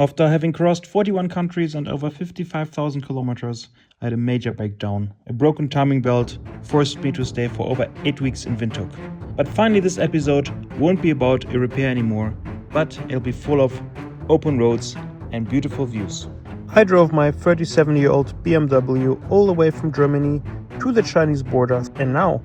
After having crossed 41 countries and over 55,000 kilometers, I had a major breakdown. A broken timing belt forced me to stay for over 8 weeks in Windhoek. But finally this episode won't be about a repair anymore, but it'll be full of open roads and beautiful views. I drove my 37-year-old BMW all the way from Germany to the Chinese border, and now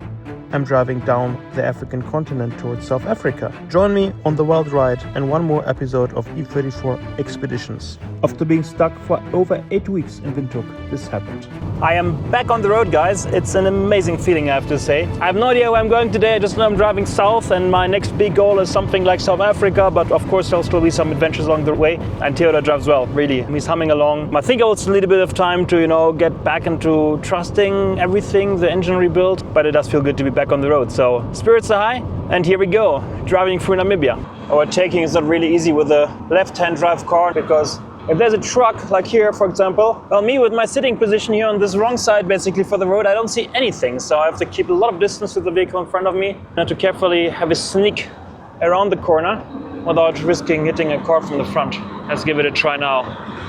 I'm driving down the African continent towards South Africa. Join me on the wild ride and one more episode of EP34 Expeditions. After being stuck for over 8 weeks in Windhoek, this happened. I am back on the road, guys. It's an amazing feeling, I have to say. I have no idea where I'm going today. I just know I'm driving south, and my next big goal is something like South Africa, but of course there'll still be some adventures along the way. And Theodor drives well, really. He's humming along. I think I will still need a bit of time to, get back into trusting everything, the engine rebuilt, but it does feel good to be back on the road. So spirits are high, and here we go, driving through Namibia. Overtaking is not really easy with a left-hand drive car, because if there's a truck, like here, for example, well, me with my sitting position here on this wrong side, basically for the road, I don't see anything. So I have to keep a lot of distance with the vehicle in front of me. I have to carefully have a sneak around the corner without risking hitting a car from the front. Let's give it a try now.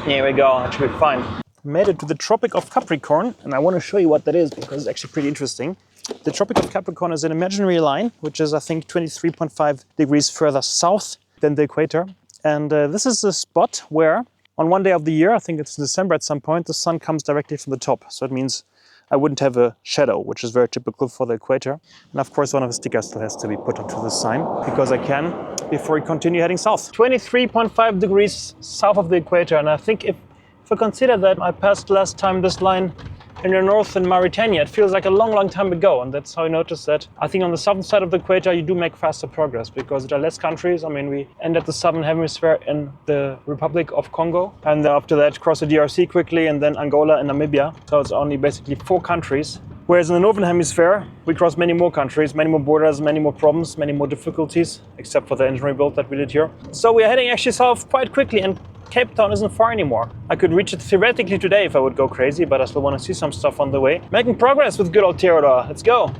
Here we go, that should be fine. Made it to the Tropic of Capricorn, and I want to show you what that is, because it's actually pretty interesting. The Tropic of Capricorn is an imaginary line, which is, I think, 23.5 degrees further south than the equator. And this is a spot where, on one day of the year, I think it's December at some point, the sun comes directly from the top. So it means I wouldn't have a shadow, which is very typical for the equator. And of course, one of the stickers still has to be put onto the sign, because I can, before we continue heading south. 23.5 degrees south of the equator. And I think if I consider that I passed last time this line in the north in Mauritania, it feels like a long, long time ago. And that's how I noticed that. I think on the southern side of the equator, you do make faster progress, because there are less countries. I mean, we end at the southern hemisphere in the Republic of Congo. And then after that, cross the DRC quickly, and then Angola and Namibia. So it's only basically 4 countries. Whereas in the northern hemisphere, we cross many more countries, many more borders, many more problems, many more difficulties, except for the engine rebuild that we did here. So we are heading actually south quite quickly, and Cape Town isn't far anymore. I could reach it theoretically today if I would go crazy, but I still want to see some stuff on the way. Making progress with good old Theodor. Let's go.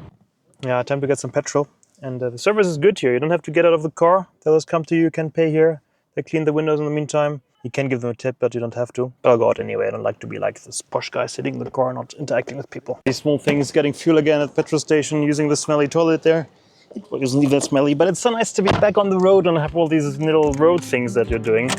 Yeah, time to get some petrol. And the service is good here. You don't have to get out of the car. They'll just come to you. You can pay here. They clean the windows in the meantime. You can give them a tip, but you don't have to. But I'll go out anyway. I don't like to be like this posh guy sitting in the car, not interacting with people. These small things, getting fuel again at the petrol station, using the smelly toilet there. It wasn't even that smelly, but it's so nice to be back on the road and have all these little road things that you're doing.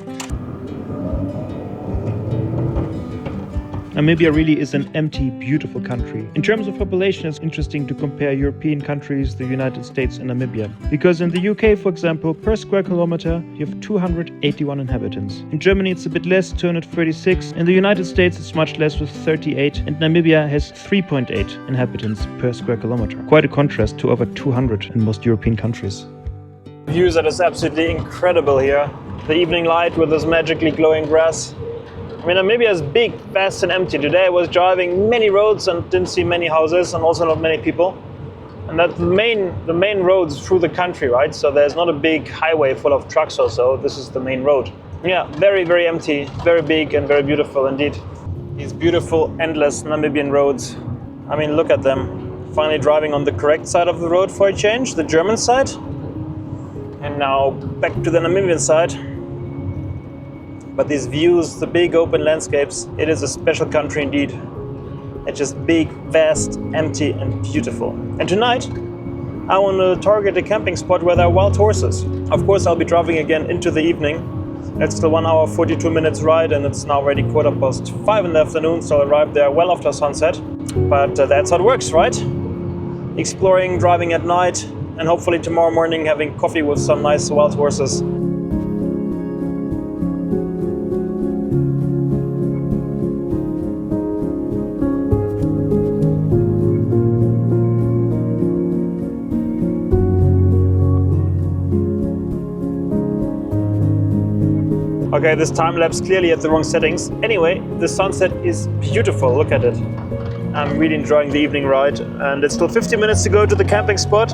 Namibia really is an empty, beautiful country. In terms of population, it's interesting to compare European countries, the United States and Namibia. Because in the UK, for example, per square kilometer, you have 281 inhabitants. In Germany, it's a bit less, 236. In the United States, it's much less with 38. And Namibia has 3.8 inhabitants per square kilometer. Quite a contrast to over 200 in most European countries. The views that is absolutely incredible here. The evening light with this magically glowing grass. I mean, Namibia is big, vast and empty. Today I was driving many roads and didn't see many houses and also not many people. And that's the main roads through the country, right? So there's not a big highway full of trucks or so. This is the main road. Yeah, very, very empty, very big and very beautiful indeed. These beautiful, endless Namibian roads. I mean, look at them. Finally driving on the correct side of the road for a change, the German side. And now back to the Namibian side. But these views, the big open landscapes, it is a special country indeed. It's just big, vast, empty and beautiful. And tonight, I want to target a camping spot where there are wild horses. Of course, I'll be driving again into the evening. It's the 1 hour, 42 minutes ride, and it's now already 5:15 in the afternoon, so I'll arrive there well after sunset. But that's how it works, right? Exploring, driving at night, and hopefully tomorrow morning having coffee with some nice wild horses. Okay, this time-lapse clearly at the wrong settings. Anyway, the sunset is beautiful, look at it. I'm really enjoying the evening ride, and it's still 50 minutes to go to the camping spot.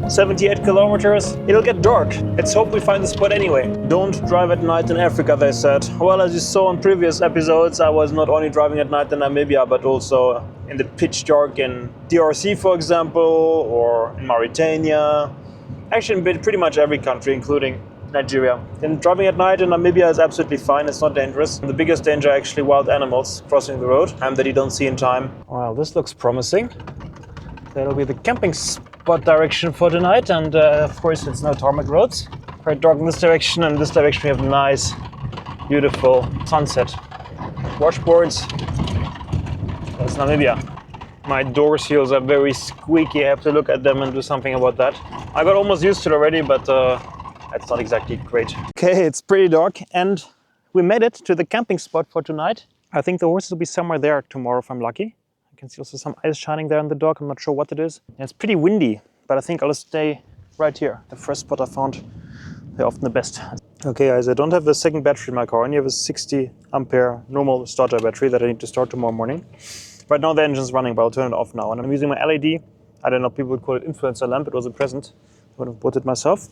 78 kilometers. It'll get dark. Let's hope we find the spot anyway. Don't drive at night in Africa, they said. Well, as you saw in previous episodes, I was not only driving at night in Namibia, but also in the pitch dark in DRC, for example, or in Mauritania. Actually, in pretty much every country, including Nigeria. And driving at night in Namibia is absolutely fine, it's not dangerous. The biggest danger are actually wild animals crossing the road that you don't see in time. Well, this looks promising. That'll be the camping spot direction for tonight, and of course it's no tarmac roads. Quite dark in this direction, and in this direction we have nice, beautiful sunset. Washboards. That's Namibia. My door seals are very squeaky, I have to look at them and do something about that. I got almost used to it already, but that's not exactly great. Okay, it's pretty dark and we made it to the camping spot for tonight. I think the horses will be somewhere there tomorrow if I'm lucky. I can see also some ice shining there in the dark, I'm not sure what it is. And it's pretty windy, but I think I'll stay right here. The first spot I found, they're often the best. Okay guys, I don't have a second battery in my car, I only have a 60 ampere normal starter battery that I need to start tomorrow morning. Right now the engine's running, but I'll turn it off now. And I'm using my LED, I don't know, people would call it influencer lamp, it was a present. I would have bought it myself.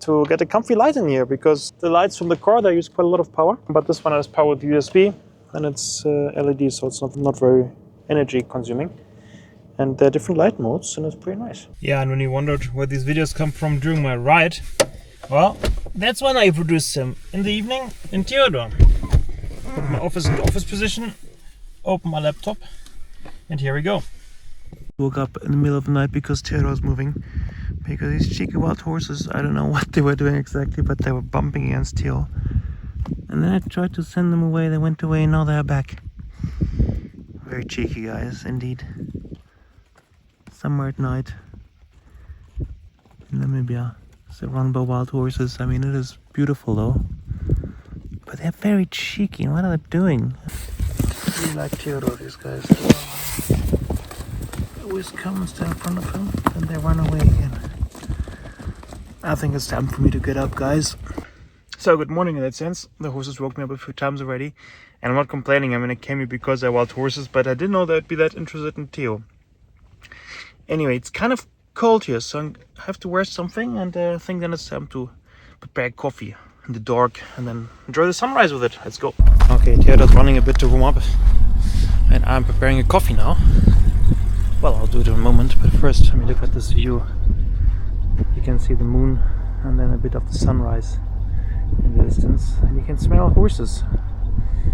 To get a comfy light in here, because the lights from the car, they use quite a lot of power. But this one has power with USB, and it's LED, so it's not very energy consuming. And they're different light modes, and it's pretty nice. Yeah, and when you wondered where these videos come from during my ride, well, that's when I produce them. In the evening, in Theodor. Put my office in the office position, open my laptop, and here we go. Woke up in the middle of the night because Theodor was moving. Because these cheeky wild horses, I don't know what they were doing exactly, but they were bumping against Theo. And then I tried to send them away, they went away, and now they're back. Very cheeky guys, indeed. Somewhere at night in Namibia, surrounded by wild horses. I mean, it is beautiful though. But they're very cheeky, what are they doing? I really like Theodor, these guys. They always come and stand in front of him, and they run away again. I think it's time for me to get up, guys. So good morning in that sense. The horses woke me up a few times already. And I'm not complaining, I mean, it came here because they're wild horses, but I didn't know they'd be that interested in Theo. Anyway, it's kind of cold here, so I have to wear something, and I think then it's time to prepare coffee in the dark and then enjoy the sunrise with it. Let's go. Okay, Theodor's running a bit to warm up, and I'm preparing a coffee now. Well, I'll do it in a moment, but first let me look at this view. You can see the moon and then a bit of the sunrise in the distance, and you can smell horses.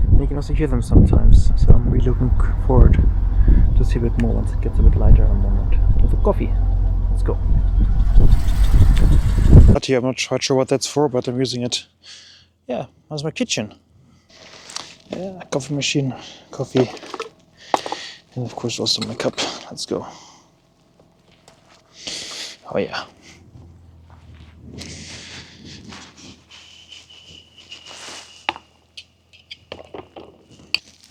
And you can also hear them sometimes, so I'm really looking forward to see a bit more once it gets a bit lighter in a moment. With the coffee, let's go. But here, I'm not quite sure what that's for, but I'm using it, yeah, as my kitchen. Yeah, coffee machine, coffee, and of course also my cup. Let's go. Oh yeah.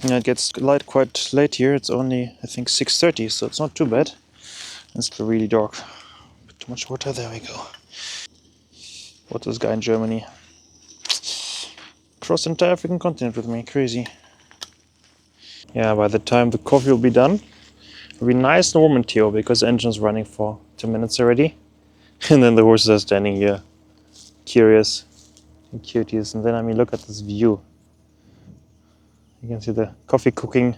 Yeah, it gets light quite late here. It's only, I think, 6:30, so it's not too bad. It's still really dark. Bit too much water. There we go. What this guy in Germany? Crossed the entire African continent with me. Crazy. Yeah, by the time the coffee will be done, it'll be nice and warm in Theo because the engine's running for 2 minutes already. And then the horses are standing here, curious and cuties. And then, I mean, look at this view. You can see the coffee cooking,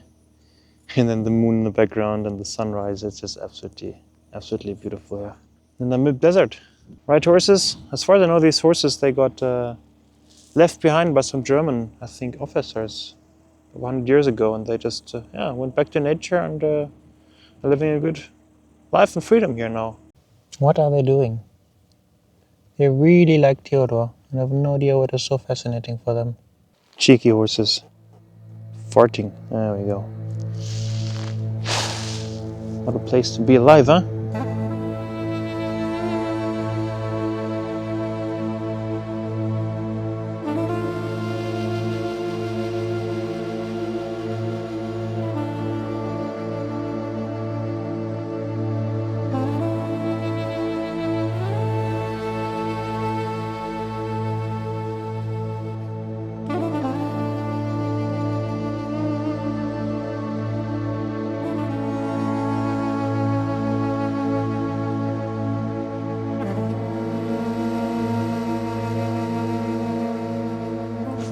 and then the moon in the background and the sunrise. It's just absolutely beautiful here. In the mid-desert. Right horses? As far as I know, these horses, they got left behind by some German, I think, officers 100 years ago, and they just went back to nature and are living a good life and freedom here now. What are they doing? They really like Theodor, and I have no idea what is so fascinating for them. Cheeky horses. Farting. There we go. What a place to be alive, huh?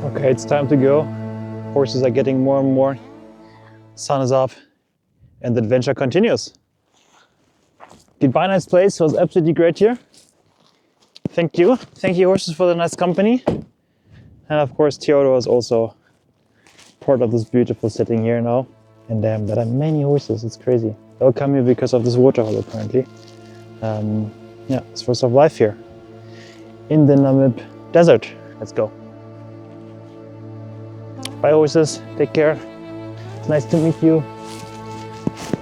Okay, it's time to go. Horses are getting more and more. Sun is up and the adventure continues. Goodbye, nice place. It was absolutely great here. Thank you. Thank you, horses, for the nice company. And of course, Theodor is also part of this beautiful setting here now. And there are many horses, it's crazy. They'll come here because of this waterhole, apparently. Yeah, source of life here in the Namib desert. Let's go. Bye, horses. Take care. It's nice to meet you.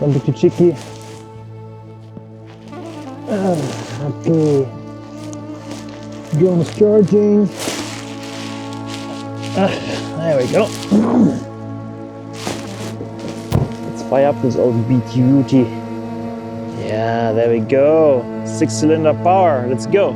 Don't be too cheeky. Okay. Drone is charging. There we go. Let's fire up this old beauty. Yeah, there we go. 6-cylinder power. Let's go.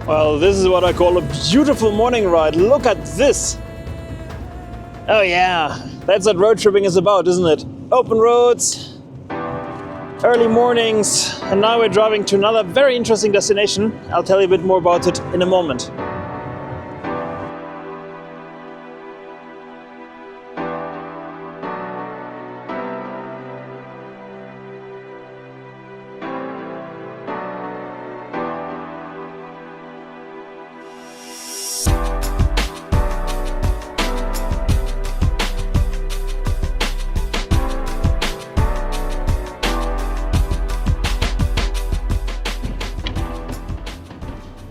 Well, this is what I call a beautiful morning ride. Look at this. Oh yeah, that's what road tripping is about, isn't it? Open roads, early mornings, and now we're driving to another very interesting destination. I'll tell you a bit more about it in a moment.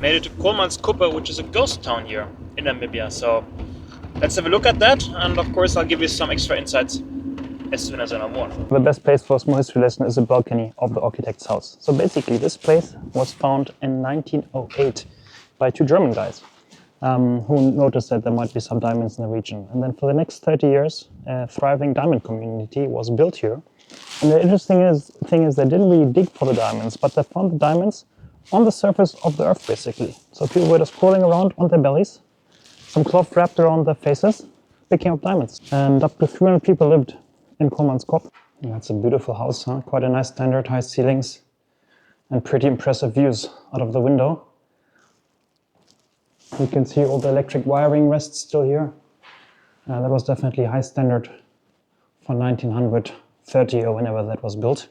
Made it to Kolmanskop, which is a ghost town here in Namibia. So let's have a look at that, and of course I'll give you some extra insights as soon as I know more. The best place for a small history lesson is the balcony of the architect's house. So basically this place was found in 1908 by two German guys who noticed that there might be some diamonds in the region. And then for the next 30 years, a thriving diamond community was built here. And the interesting thing is they didn't really dig for the diamonds, but they found the diamonds on the surface of the earth, basically. So people were just crawling around on their bellies, some cloth wrapped around their faces, picking up diamonds. And up to 300 people lived in Kolmanskop. That's a beautiful house, huh? Quite a nice standard, high ceilings, and pretty impressive views out of the window. You can see all the electric wiring rests still here. That was definitely high standard for 1930 or whenever that was built.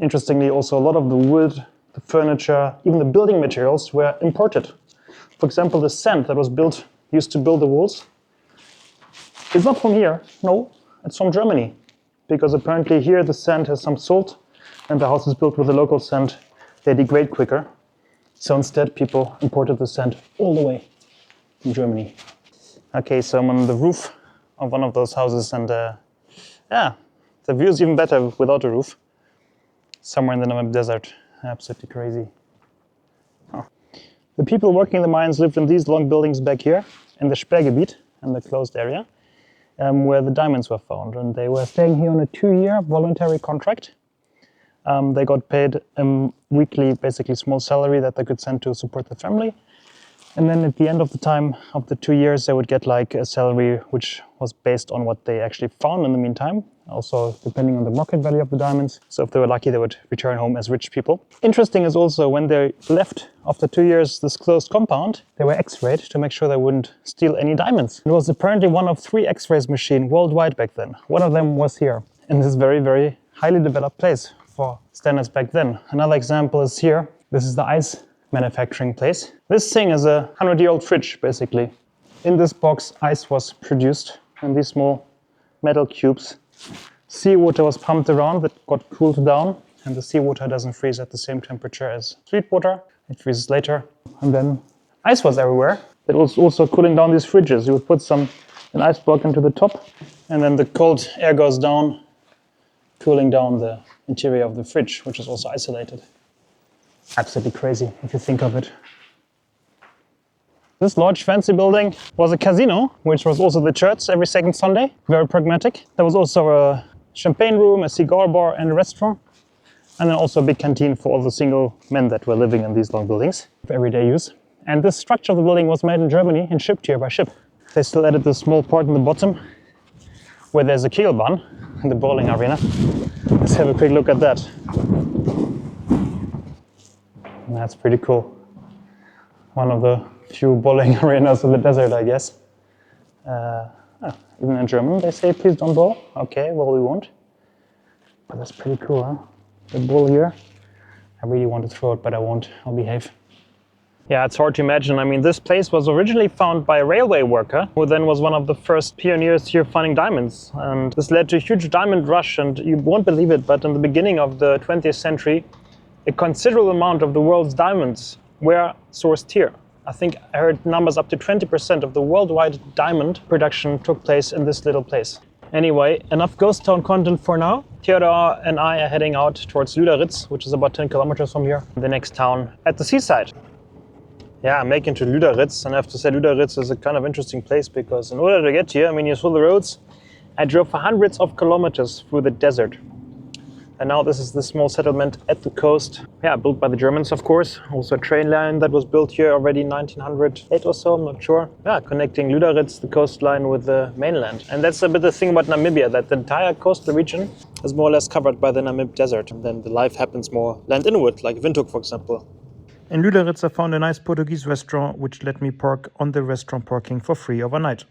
Interestingly, also a lot of the wood, the furniture, even the building materials were imported. For example, the sand that was used to build the walls, it's not from here, no, it's from Germany. Because apparently here the sand has some salt and the house is built with the local sand, they degrade quicker. So instead people imported the sand all the way from Germany. Okay, so I'm on the roof of one of those houses, and yeah, the view is even better without a roof. Somewhere in the Namib desert. Absolutely crazy. Oh. The people working in the mines lived in these long buildings back here in the Sperrgebiet, in the closed area, where the diamonds were found. And they were staying here on a 2-year voluntary contract. They got paid a weekly, basically small salary that they could send to support the family. And then at the end of the time of the 2 years, they would get like a salary which was based on what they actually found in the meantime. Also depending on the market value of the diamonds. So if they were lucky, they would return home as rich people. Interesting is also when they left after 2 years this closed compound, they were x-rayed to make sure they wouldn't steal any diamonds. It was apparently one of 3 x-rays machines worldwide back then. One of them was here in this very, very highly developed place for standards back then. Another example is here. This is the ice manufacturing place. This thing is a 100-year-old fridge, basically. In this box, ice was produced in these small metal cubes. Seawater was pumped around that got cooled down, and the seawater doesn't freeze at the same temperature as sweet water. It freezes later. And then ice was everywhere. It was also cooling down these fridges. You would put an ice block into the top, and then the cold air goes down, cooling down the interior of the fridge, which is also isolated. Absolutely crazy if you think of it. This large fancy building was a casino, which was also the church every second Sunday. Very pragmatic. There was also a champagne room, a cigar bar and a restaurant. And then also a big canteen for all the single men that were living in these long buildings for everyday use. And this structure of the building was made in Germany and shipped here by ship. They still added this small part in the bottom where there's a kegelbahn in the bowling arena. Let's have a quick look at that. That's pretty cool. One of the few bowling arenas in the desert, I guess. Even in German they say please don't bowl. Okay, well we won't. But that's pretty cool, huh? The bowl here. I really want to throw it, but I won't. I'll behave. Yeah, it's hard to imagine. I mean, this place was originally found by a railway worker who then was one of the first pioneers here finding diamonds. And this led to a huge diamond rush, and you won't believe it, but in the beginning of the 20th century, a considerable amount of the world's diamonds were sourced here. I think I heard numbers up to 20% of the worldwide diamond production took place in this little place. Anyway, enough ghost town content for now. Theodor and I are heading out towards Luderitz, which is about 10 kilometers from here, the next town at the seaside. Yeah, I'm making to Luderitz, and I have to say Luderitz is a kind of interesting place because in order to get here, I mean, you saw the roads. I drove for hundreds of kilometers through the desert. And now this is the small settlement at the coast. Yeah, built by the Germans, of course. Also a train line that was built here already in 1908 or so, I'm not sure. Yeah, connecting Luderitz, the coastline, with the mainland. And that's a bit the thing about Namibia, that the entire coastal region is more or less covered by the Namib Desert. And then the life happens more land inward, like Windhoek, for example. In Luderitz I found a nice Portuguese restaurant which let me park on the restaurant parking for free overnight.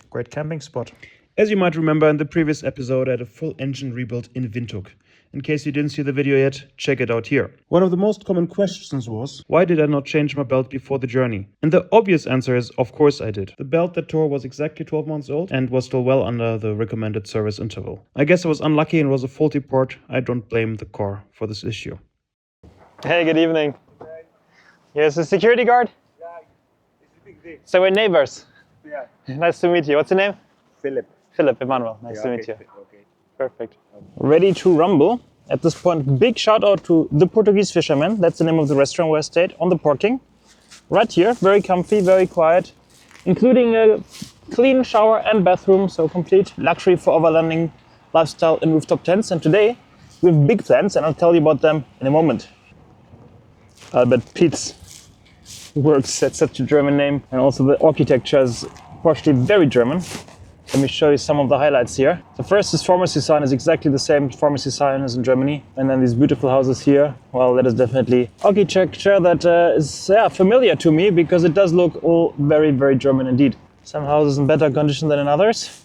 Great camping spot. As you might remember, in the previous episode I had a full engine rebuild in Windhoek. In case you didn't see the video yet, check it out here. One of the most common questions was, why did I not change my belt before the journey? And the obvious answer is, of course I did. The belt that tore was exactly 12 months old and was still well under the recommended service interval. I guess I was unlucky and was a faulty part. I don't blame the car for this issue. Hey, good evening. Hey. Yes, a security guard? Yeah, it's a big deal. So we're neighbors. Yeah. Nice to meet you. What's your name? Philip. Philip, Emmanuel. Nice to meet you. Okay. Perfect. Ready to rumble. At this point, big shout out to the Portuguese Fisherman. That's the name of the restaurant where I stayed, on the parking. Right here, very comfy, very quiet, including a clean shower and bathroom, so complete luxury for overlanding lifestyle in rooftop tents. And today, we have big plans, and I'll tell you about them in a moment. Albert Pietz Works, that's such a German name, and also the architecture is partially very German. Let me show you some of the highlights here. The first, this pharmacy sign is exactly the same pharmacy sign as in Germany. And then these beautiful houses here. Well, that is definitely architecture that is familiar to me because it does look all very, very German indeed. Some houses in better condition than in others.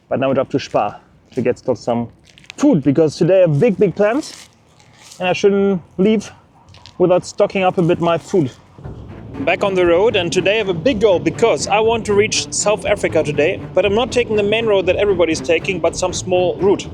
But now we're up to Spar to get some food because today I have big plans and I shouldn't leave without stocking up a bit my food. Back on the road, and today I have a big goal because I want to reach South Africa today, but I'm not taking the main road that everybody's taking, but some small route.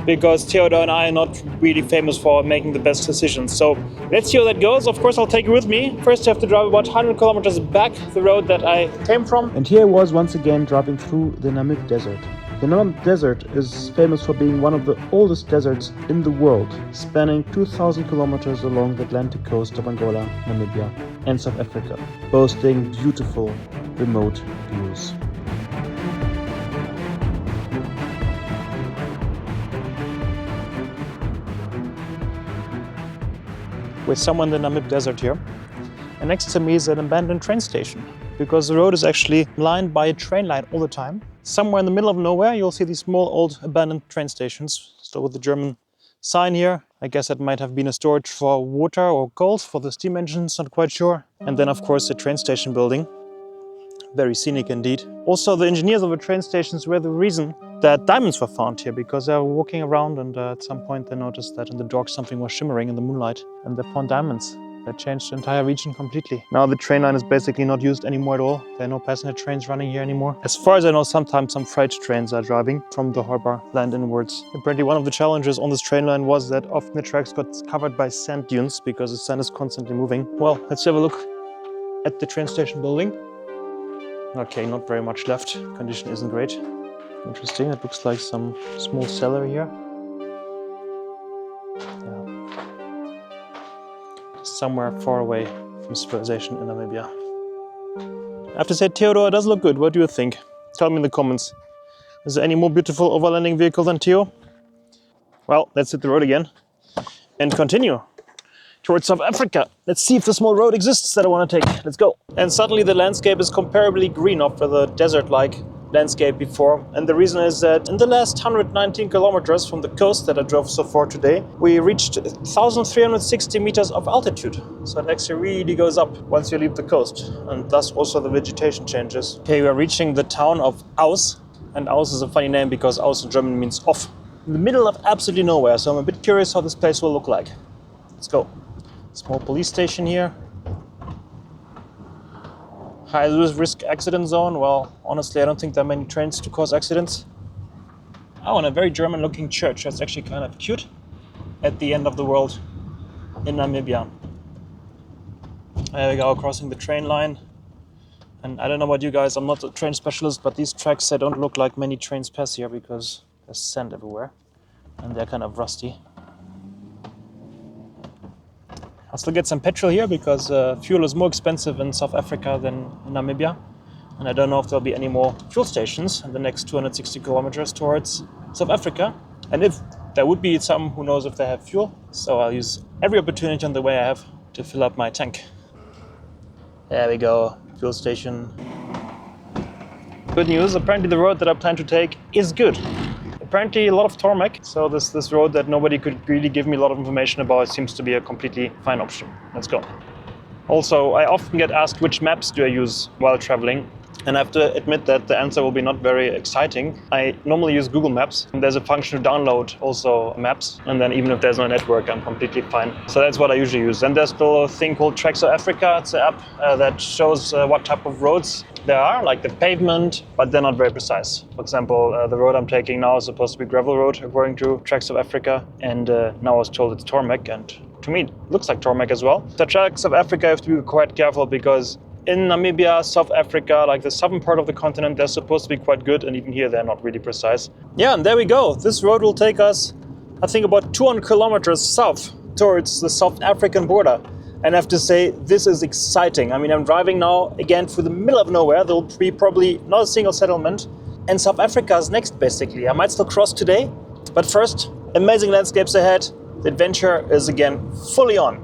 Because Theodor and I are not really famous for making the best decisions. So let's see how that goes. Of course, I'll take you with me. First, I have to drive about 100 kilometers back the road that I came from. And here I was once again driving through the Namib Desert. The Namib Desert is famous for being one of the oldest deserts in the world, spanning 2,000 kilometers along the Atlantic coast of Angola, Namibia, and South Africa, boasting beautiful remote views. We're somewhere in the Namib Desert here, and next to me is an abandoned train station, because the road is actually lined by a train line all the time. Somewhere in the middle of nowhere, you'll see these small old abandoned train stations. So with the German sign here, I guess it might have been a storage for water or coal for the steam engines, not quite sure. And then of course the train station building. Very scenic indeed. Also the engineers of the train stations were the reason that diamonds were found here, because they were walking around and at some point they noticed that in the dark something was shimmering in the moonlight and they found diamonds. That changed the entire region completely. Now the train line is basically not used anymore at all. There are no passenger trains running here anymore. As far as I know, sometimes some freight trains are driving from the harbor land inwards. Apparently one of the challenges on this train line was that often the tracks got covered by sand dunes because the sand is constantly moving. Well, let's have a look at the train station building. Okay, not very much left. Condition isn't great. Interesting, it looks like some small cellar here. Somewhere far away from civilization in Namibia. I have to say, Theodor does look good. What do you think? Tell me in the comments. Is there any more beautiful overlanding vehicle than Theo? Well, let's hit the road again. and continue towards South Africa. Let's see if the small road exists that I want to take. Let's go. And suddenly the landscape is comparably green after the desert-like landscape before. And the reason is that in the last 119 kilometers from the coast that I drove so far today, we reached 1,360 meters of altitude. So it actually really goes up once you leave the coast. And thus also the vegetation changes. Okay, we are reaching the town of Aus. And Aus is a funny name because Aus in German means off. In the middle of absolutely nowhere. So I'm a bit curious how this place will look like. Let's go. Small police station here. High risk accident zone. Well, honestly, I don't think there are many trains to cause accidents. Oh, and a very German looking church. That's actually kind of cute. At the end of the world in Namibia. There we go, crossing the train line. And I don't know about you guys, I'm not a train specialist, but these tracks, they don't look like many trains pass here because there's sand everywhere. And they're kind of rusty. I'll still get some petrol here because fuel is more expensive in South Africa than in Namibia. And I don't know if there'll be any more fuel stations in the next 260 kilometers towards South Africa. And if there would be some, who knows if they have fuel. So I'll use every opportunity on the way I have to fill up my tank. There we go, fuel station. Good news, apparently the road that I plan to take is good. Apparently a lot of tarmac, so this road that nobody could really give me a lot of information about seems to be a completely fine option. Let's go. Also, I often get asked which maps do I use while traveling, and I have to admit that the answer will be not very exciting. I normally use Google Maps, and there's a function to download also maps, and then even if there's no network, I'm completely fine. So that's what I usually use. And there's still a thing called Tracks of Africa. It's an app that shows what type of roads there are, like the pavement, but they're not very precise. For example, the road I'm taking now is supposed to be gravel road according to Tracks of Africa, and now I was told it's tarmac, and to me it looks like tarmac as well. So Tracks of Africa, you have to be quite careful because in Namibia, South Africa, like the southern part of the continent, they're supposed to be quite good, and even here they're not really precise. Yeah, and there we go. This road will take us, I think, about 200 kilometers south towards the South African border. And I have to say, this is exciting. I mean, I'm driving now, again, through the middle of nowhere. There will be probably not a single settlement. And South Africa is next, basically. I might still cross today. But first, amazing landscapes ahead. The adventure is, again, fully on.